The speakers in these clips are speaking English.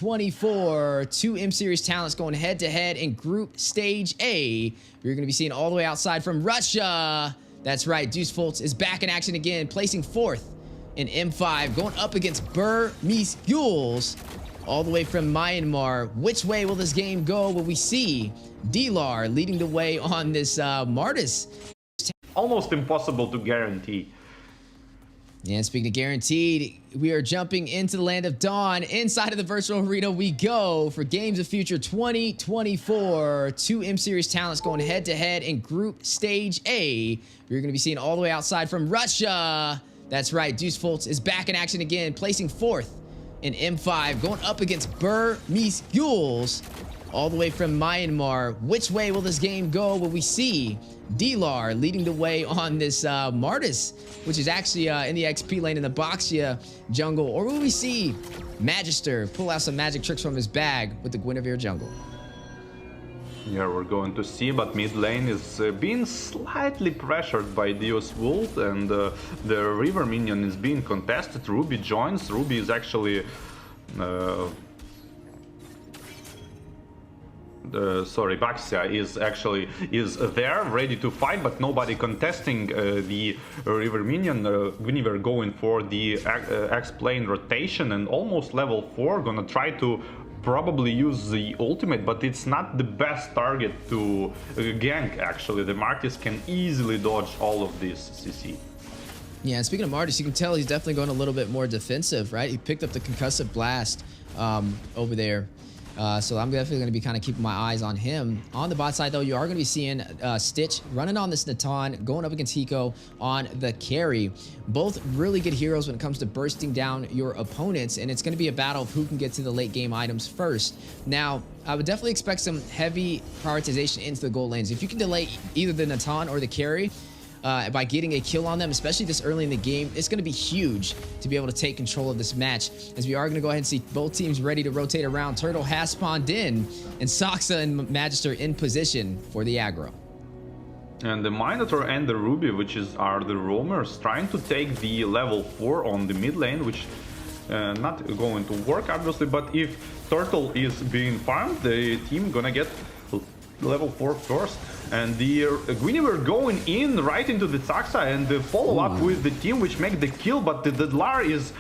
24, two M Series talents going head to head in Group Stage A. You're going to be seeing all the way outside from Russia. That's right, Deuce Fultz is back in action again, placing fourth in M5, going up against Burmese Ghouls, all the way from Myanmar. Which way will this game go? Will we see D-Lar leading the way on this Martis? Almost impossible to guarantee. And speaking of guaranteed, we are jumping into the land of dawn. Inside of the virtual arena we go for Games of Future 2024. Two M Series talents going head to head in Group Stage A. You're going to be seeing all the way outside from Russia. That's right, Deuce Fultz is back in action again, placing fourth in M5, going up against Burmese Ghouls, all the way from Myanmar. Which way will this game go? Will we see D-Lar leading the way on this Martis, which is actually in the XP lane in the Boxia jungle? Or will we see Magister pull out some magic tricks from his bag with the Guinevere jungle? Yeah, we're going to see, but mid lane is being slightly pressured by Deuce Fultz, and the river minion is being contested. Ruby joins. Ruby is actually... sorry, Baxia is there, ready to fight, but nobody contesting the river minion. Guinevere going for the X-plane rotation and almost level 4, gonna try to probably use the ultimate, but it's not the best target to gank. Actually, the Martis can easily dodge all of this CC. Yeah, and speaking of Martis, you can tell he's definitely going a little bit more defensive, right? He picked up the concussive blast over there. So I'm definitely going to be kind of keeping my eyes on him. On the bot side, though, you are going to be seeing Stitch running on this Natan, going up against Hiko on the carry. Both really good heroes when it comes to bursting down your opponents, and it's going to be a battle of who can get to the late game items first. Now, I would definitely expect some heavy prioritization into the gold lanes. If you can delay either the Natan or the carry, by getting a kill on them, especially this early in the game, it's going to be huge to be able to take control of this match, as we are going to go ahead and see both teams ready to rotate around. Turtle has spawned in, and Soxa and Magister in position for the aggro. And the Minotaur and the Ruby, which are the roamers, trying to take the level 4 on the mid lane, which not going to work, obviously, but if Turtle is being farmed, the team gonna get level 4 first. And the Guinevere going in right into the Saxa and the follow-up with the team, which make the kill, but the Lar is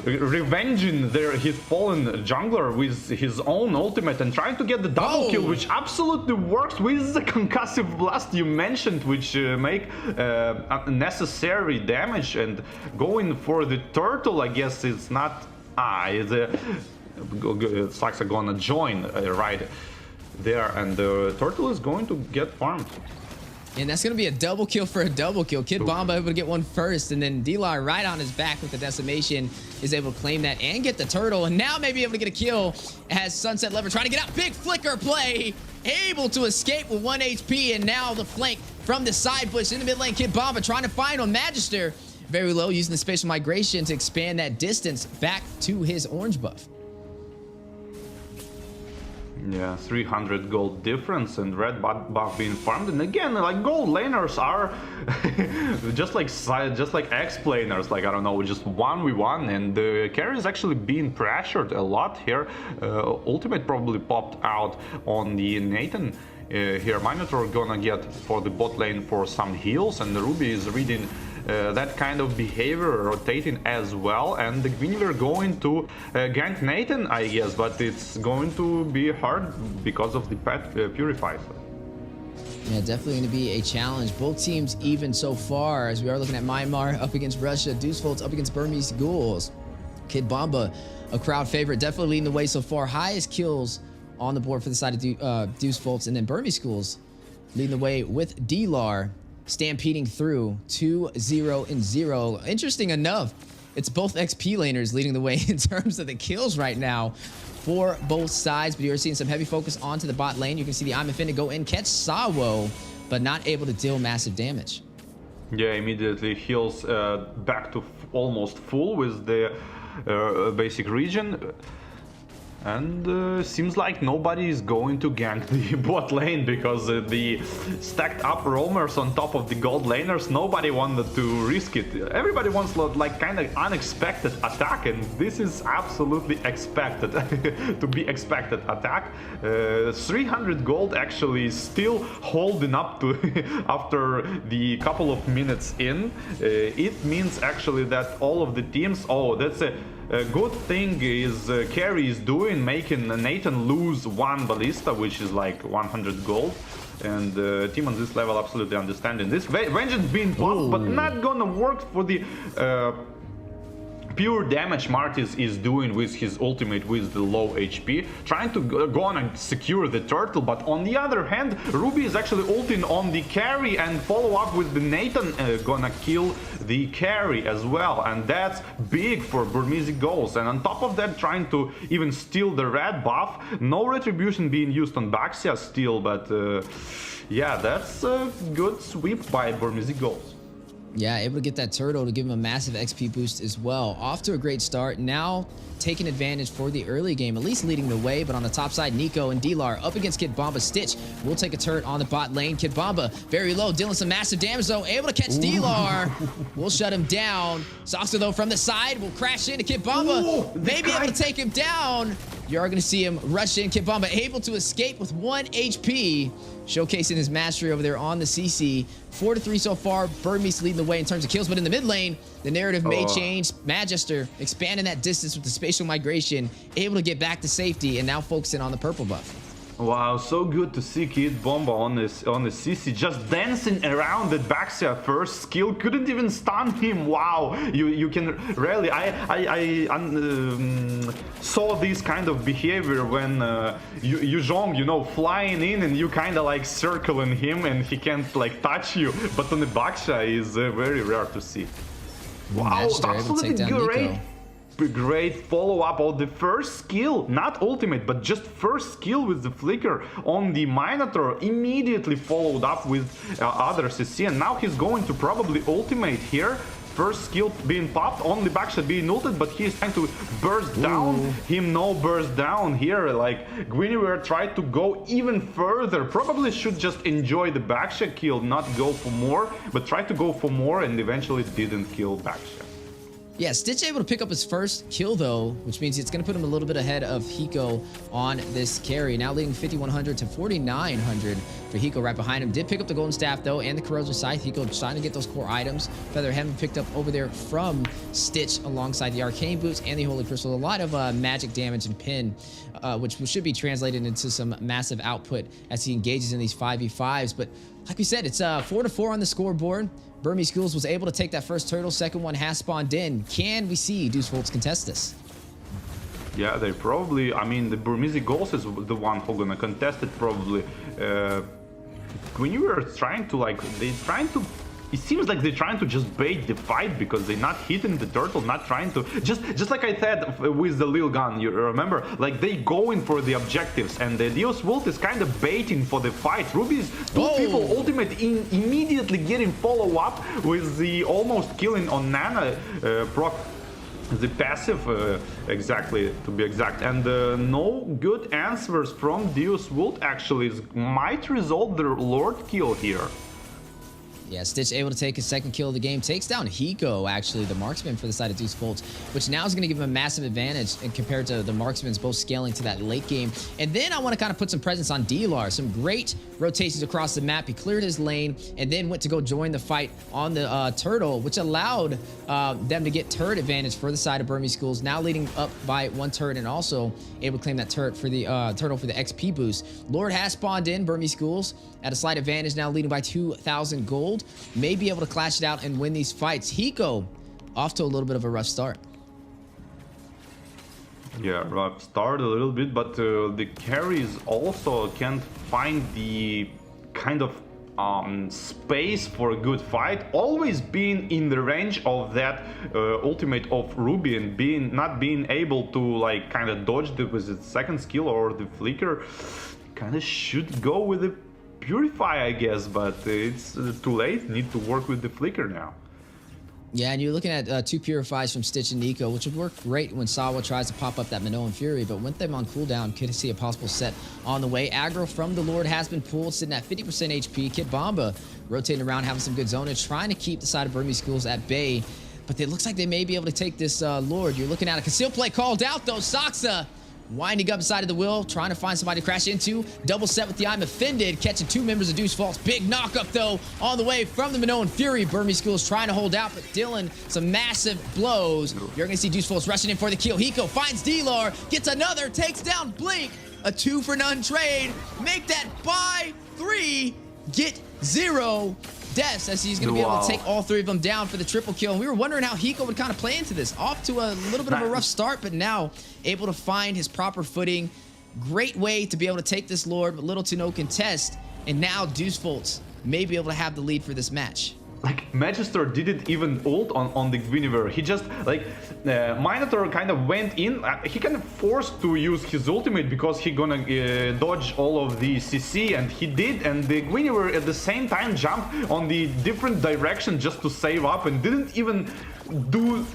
revenging his fallen jungler with his own ultimate and trying to get the double kill, which absolutely works with the concussive blast you mentioned, which make unnecessary damage. And going for the turtle, I guess it's not... Saxa gonna join right there, and the turtle is going to get farmed. And that's going to be a double kill for a double kill. Kid Bomba able to get one first, and then D-Lar right on his back with the decimation is able to claim that and get the turtle, and now maybe able to get a kill as Sunset Lever trying to get out. Big flicker play, able to escape with 1 HP, and now the flank from the side bush in the mid lane. Kid Bomba trying to find on Magister very low, using the spatial migration to expand that distance back to his orange buff. Yeah, 300 gold difference, and red buff being farmed. And again, like, gold laners are just like X-planers, like, I don't know, just 1v1, and the carry is actually being pressured a lot here. Ultimate probably popped out on the Nathan. Here Minotaur gonna get for the bot lane for some heals, and the Ruby is reading that kind of behavior, rotating as well, and the Guinevere going to gank Nathan, I guess, but it's going to be hard because of the pet purifier. Yeah, definitely going to be a challenge. Both teams even so far, as we are looking at Myanmar up against Russia, Deuce Fultz up against Burmese Ghouls. Kid Bomba, a crowd favorite, definitely leading the way so far. Highest kills on the board for the side of Deuce Fultz, and then Burmese Ghouls leading the way with D-Lar stampeding through 2-0-0. Interesting enough, it's both XP laners leading the way in terms of the kills right now for both sides, but you're seeing some heavy focus onto the bot lane. You can see the I'm Infinite go in, catch Sawo, but not able to deal massive damage. Yeah, immediately heals back to almost full with the basic region. And seems like nobody is going to gank the bot lane because the stacked up roamers on top of the gold laners, nobody wanted to risk it. Everybody wants like kind of unexpected attack, and this is absolutely expected to be expected attack. 300 gold actually is still holding up to after the couple of minutes in. It means actually that all of the teams, oh, that's a good thing is Carry is doing, making Nathan lose one ballista, which is like 100 gold. And team on this level absolutely understanding this. Vengeance being popped, but not gonna work for the pure damage Martis is doing with his ultimate with the low HP, trying to go on and secure the turtle, but on the other hand, Ruby is actually ulting on the carry and follow up with the Nathan gonna kill the carry as well, and that's big for Burmese Ghouls. And on top of that, trying to even steal the red buff. No retribution being used on Baxia still, but yeah, that's a good sweep by Burmese Ghouls. Yeah, able to get that turtle to give him a massive XP boost as well. Off to a great start. Now taking advantage for the early game, at least leading the way. But on the top side, Nico and D-Lar up against Kid Bomba. Stitch will take a turret on the bot lane. Kid Bomba very low, dealing some massive damage though. Able to catch D-Lar. Will shut him down. Soxer though from the side will crash into Kid Bomba. Maybe able to take him down. You are going to see him rush in. Kid Bomba able to escape with 1 HP. Showcasing his mastery over there on the CC. 4-3 so far. Burmese leading the way in terms of kills, but in the mid lane, the narrative may change. Magister expanding that distance with the spatial migration, able to get back to safety, and now focusing on the purple buff. Wow, so good to see Kid Bomba on the CC, just dancing around that Baxia first skill, couldn't even stun him. Wow, you can rarely. I saw this kind of behavior when Yuzhong, you know, flying in and you kind of like circling him and he can't like touch you. But on the Baxia is very rare to see. Wow, absolutely great. Great follow-up on the first skill, not ultimate, but just first skill with the flicker on the Minotaur, immediately followed up with other CC, and now he's going to probably ultimate here. First skill being popped, only Baxia being ulted, but he's trying to burst down. Him no burst down here, like Guinevere tried to go even further, probably should just enjoy the Baxia kill, not go for more, but try to go for more and eventually didn't kill Baxia. Yeah, Stitch able to pick up his first kill though, which means it's going to put him a little bit ahead of Hiko on this carry. Now leading 5,100 to 4,900 for Hiko right behind him. Did pick up the Golden Staff though and the Corrosion Scythe. Hiko trying to get those core items. Feather Hem picked up over there from Stitch alongside the Arcane Boots and the Holy Crystal. A lot of magic damage and pin, which should be translated into some massive output as he engages in these 5v5s. But like we said, it's 4-4 on the scoreboard. Burmese Ghouls was able to take that first turtle. Second one has spawned in. Can we see Deuce Volts contest this? Yeah, they probably, I mean, the Burmese Ghouls is the one who gonna contest it probably. When you were trying to like, it seems like they're trying to just bait the fight because they're not hitting the turtle, not trying to, just like I said with the Lil Gun, you remember? Like they going for the objectives, and the Deus Vult is kind of baiting for the fight. Ruby's two people ultimate immediately getting follow up with the almost killing on Nana proc. The passive, exactly, to be exact, and no good answers from Deus Vult actually might result the Lord kill here. Yeah, Stitch able to take his second kill of the game. Takes down Hiko, actually, the marksman for the side of Deuce Volts, which now is going to give him a massive advantage compared to the marksmans both scaling to that late game. And then I want to kind of put some presence on D-Lar. Some great rotations across the map. He cleared his lane and then went to go join the fight on the turtle, which allowed them to get turret advantage for the side of Burmese Ghouls, now leading up by 1 turret and also able to claim that turret for the turtle for the XP boost. Lord has spawned in. Burmese Ghouls at a slight advantage, now leading by 2,000 gold. May be able to clash it out and win these fights. Hiko off to a little bit of a rough start. Yeah, rough start a little bit, but the carries also can't find the kind of space for a good fight. Always being in the range of that ultimate of Ruby and not being able to like kind of dodge it with its second skill or the flicker. Kind of should go with the Purify, I guess, but it's too late. Need to work with the flicker now. Yeah, and you're looking at two Purifies from Stitch and Nico, which would work great when Sawa tries to pop up that Minoan Fury, but with them on cooldown, could see a possible set on the way. Aggro from the Lord has been pulled, sitting at 50% HP. Kid Bomba rotating around, having some good zonage, trying to keep the side of Burmese Ghouls at bay, but it looks like they may be able to take this Lord. You're looking at a conceal play called out, though. Saksa winding up inside of the wheel, trying to find somebody to crash into. Double set with the I'm Offended, catching two members of Deuce Falls. Big knockup, though, on the way from the Minoan Fury. Burmese Ghouls trying to hold out, but Dylan, some massive blows. You're going to see Deuce Falls rushing in for the kill. Hiko finds D-Lar, gets another, takes down Blink. A 2-for-none trade. Make that buy 3, get 0 deaths, as he's going to be able to take all 3 of them down for the triple kill. And we were wondering how Hiko would kind of play into this. Off to a little bit of a rough start, but now able to find his proper footing. Great way to be able to take this Lord with little to no contest. And now Deuce Foltz may be able to have the lead for this match. Like, Magister didn't even ult on the Guinevere. He just, like, Minotaur kind of went in. He kind of forced to use his ultimate because he gonna dodge all of the CC, and he did. And the Guinevere at the same time jumped on the different direction just to save up and didn't even do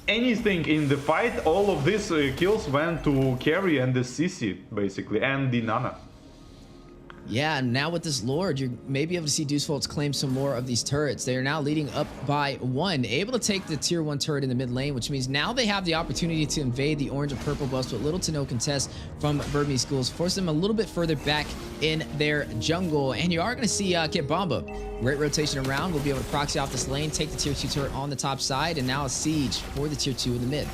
anything in the fight. All of these kills went to Carry and the CC, basically, and the Nana. Yeah, and now with this Lord, you may be able to see Deuce Foltz claim some more of these turrets. They are now leading up by 1, able to take the tier 1 turret in the mid lane, which means now they have the opportunity to invade the orange and purple buffs with little to no contest from Burmese Ghouls, force them a little bit further back in their jungle. And you are going to see Kit Bomba. Great rotation around. We'll be able to proxy off this lane, take the tier 2 turret on the top side, and now a siege for the tier 2 in the mid.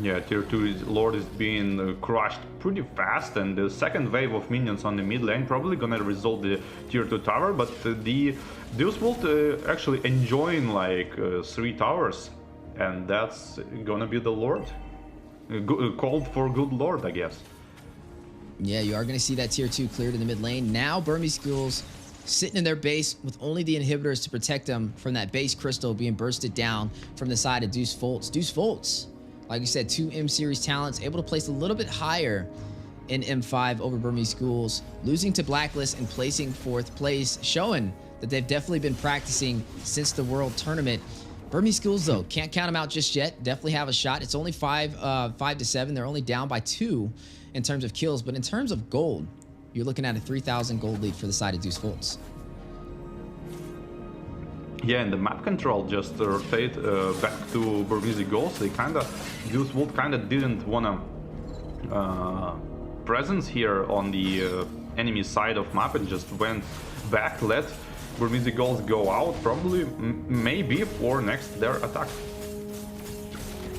Yeah, tier 2 Lord is being crushed pretty fast, and the second wave of minions on the mid lane probably gonna resolve the tier 2 tower, but the Deuce Volt actually enjoying like 3 towers, and that's gonna be the Lord. Called for good Lord, I guess. Yeah, you are gonna see that tier 2 cleared in the mid lane. Now Burmese Ghouls sitting in their base with only the inhibitors to protect them from that base crystal being bursted down from the side of Deuce Foltz. Deuce Foltz, like you said, 2 M-Series talents, able to place a little bit higher in M5 over Burmese Ghouls, losing to Blacklist and placing 4th place, showing that they've definitely been practicing since the World Tournament. Burmese Ghouls, though, can't count them out just yet. Definitely have a shot. It's only 5 to 7. They're only down by 2 in terms of kills, but in terms of gold, you're looking at a 3,000 gold lead for the side of Deuce Foltz. Yeah, and the map control just rotate back to Burmese Ghouls. They Deuce Wolf didn't wanna presence here on the enemy side of map and just went back, let Burmese Ghouls go out, probably, maybe for next their attack.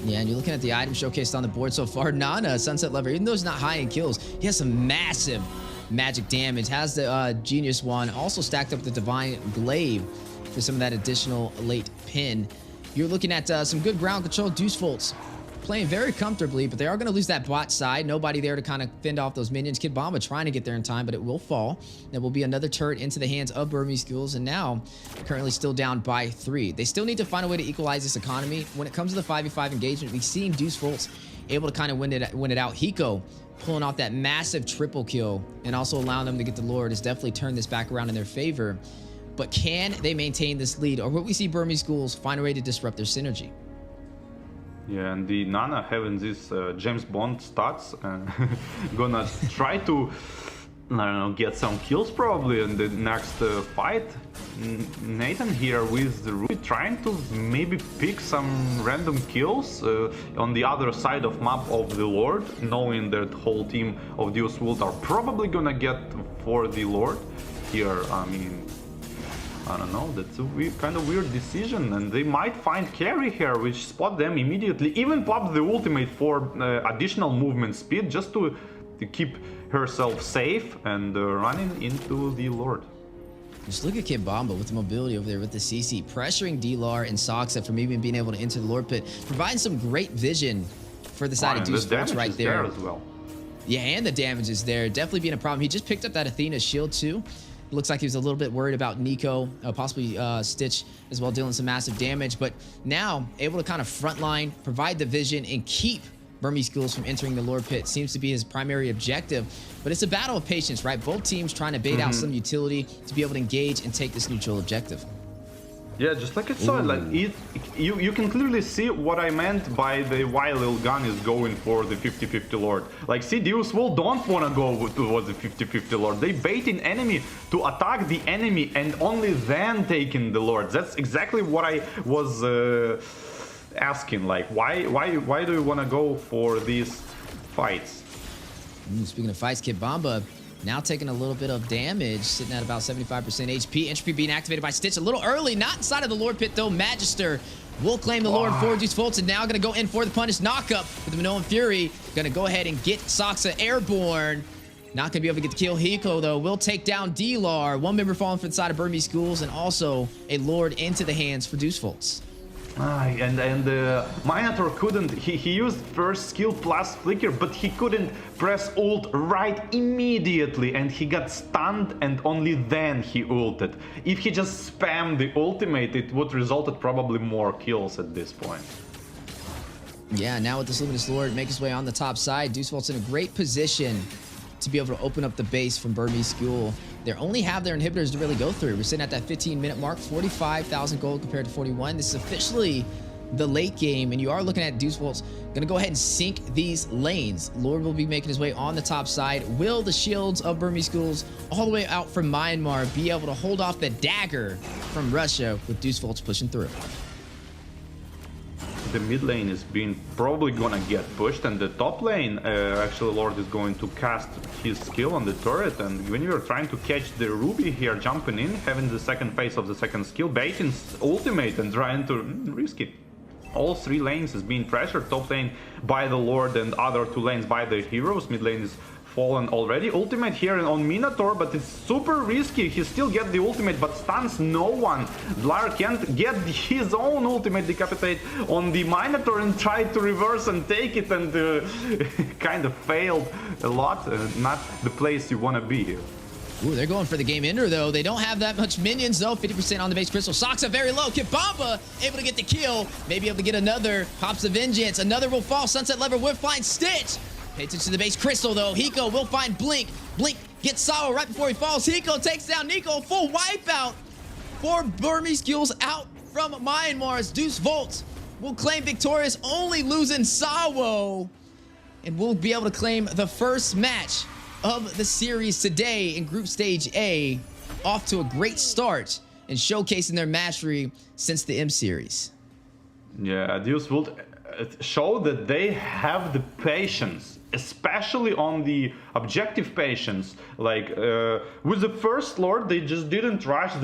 Yeah, and you're looking at the item showcased on the board so far. Nana, Sunset Lover, even though he's not high in kills, he has some massive magic damage. Has the Genius Wand, also stacked up the Divine Glaive for some of that additional late pin. You're looking at some good ground control. Deuce Foltz playing very comfortably, but they are going to lose that bot side. Nobody there to kind of fend off those minions. Kid Bomba trying to get there in time, but it will fall. There will be another turret into the hands of Burmese Ghouls, and now currently still down by 3. They still need to find a way to equalize this economy. When it comes to the 5v5 engagement, we've seen Deuce Foltz able to kind of win it out. Hiko pulling off that massive triple kill and also allowing them to get the Lord has definitely turned this back around in their favor. But can they maintain this lead, or will we see Burmese Ghouls find a way to disrupt their synergy? Yeah, and the Nana having this James Bond stats, gonna try to, I don't know, get some kills probably in the next fight. Nathan here with the Ruby trying to maybe pick some random kills on the other side of map of the Lord, knowing that whole team of Deuce Wolf are probably gonna get for the Lord here. I mean, I don't know, that's a kind of weird decision, and they might find Carry here, which spot them immediately, even pop the ultimate for additional movement speed, just to keep herself safe and running into the Lord. Just look at Kid Bomba with the mobility over there with the CC, pressuring D-Lar and Soxa from even being able to enter the Lord Pit, providing some great vision for the side of Deuce Foltz right there. As well. Yeah, and the damage is there, definitely being a problem. He just picked up that Athena shield too. Looks like he was a little bit worried about Nico, possibly Stitch as well, dealing some massive damage. But now, able to kind of frontline, provide the vision, and keep Burmese Ghouls from entering the Lord Pit seems to be his primary objective. But it's a battle of patience, right? Both teams trying to bait out some utility to be able to engage and take this neutral objective. Yeah, just like I saw it, like you can clearly see what I meant by the why Lil Gun is going for the 50-50 Lord. Like, see, Deus Will don't want to go towards the 50-50 Lord. They baiting enemy to attack the enemy and only then taking the Lords. That's exactly what I was asking. Like, why do you want to go for these fights? Speaking of fights, Kid Bomba now taking a little bit of damage, sitting at about 75% HP. Entropy being activated by Stitch a little early, not inside of the Lord Pit though. Magister will claim the Lord for Deuce Fulton. Now going to go in for the punish knockup with the Minoan Fury. Going to go ahead and get Soxa airborne. Not going to be able to get the kill. Hiko, though, will take down D-Lar. One member falling from the side of Burmese Ghouls, and also a Lord into the hands for Deuce Fultz. And Minotaur couldn't, he used first skill plus flicker, but he couldn't press ult right immediately, and he got stunned, and only then he ulted. If he just spammed the ultimate, it would resulted probably more kills at this point. Yeah, now with this Luminous Lord make his way on the top side, Deuce Fultz in a great position to be able to open up the base from Burmese Ghoul. They only have their inhibitors to really go through. We're sitting at that 15-minute mark, 45,000 gold compared to 41. This is officially the late game, and you are looking at Deuce Fultz going to go ahead and sink these lanes. Lord will be making his way on the top side. Will the shields of Burmese Ghouls all the way out from Myanmar be able to hold off the dagger from Russia with Deuce Fultz pushing through? The mid lane is being probably gonna get pushed, and the top lane, actually Lord is going to cast his skill on the turret, and when you're trying to catch the Ruby here, jumping in, having the second phase of the second skill, baiting ultimate and trying to risk it. All three lanes is being pressured, top lane by the Lord and other two lanes by the heroes, mid lane is fallen already. Ultimate here on Minotaur, but it's super risky. He still gets the ultimate, but stuns no one. Dlar can't get his own ultimate decapitate on the Minotaur and try to reverse and take it, and kind of failed a lot. Not the place you want to be here. Ooh, they're going for the game ender, though. They don't have that much minions, though. 50% on the base crystal. Soxa very low. Kibamba able to get the kill. Maybe able to get another. Pops the Vengeance. Another will fall. Sunset Lever will find Stitch. Pay attention to the base crystal, though. Hiko will find Blink. Blink gets Sawa right before he falls. Hiko takes down Nico. Full wipeout for Burmese Ghouls out from Myanmar's Deuce Fultz will claim victorious, only losing Sawo. And will be able to claim the first match of the series today in Group Stage A. Off to a great start and showcasing their mastery since the M Series. Yeah, Deuce will show that they have the patience, especially on the objective patience. Like with the first Lord, they just didn't rush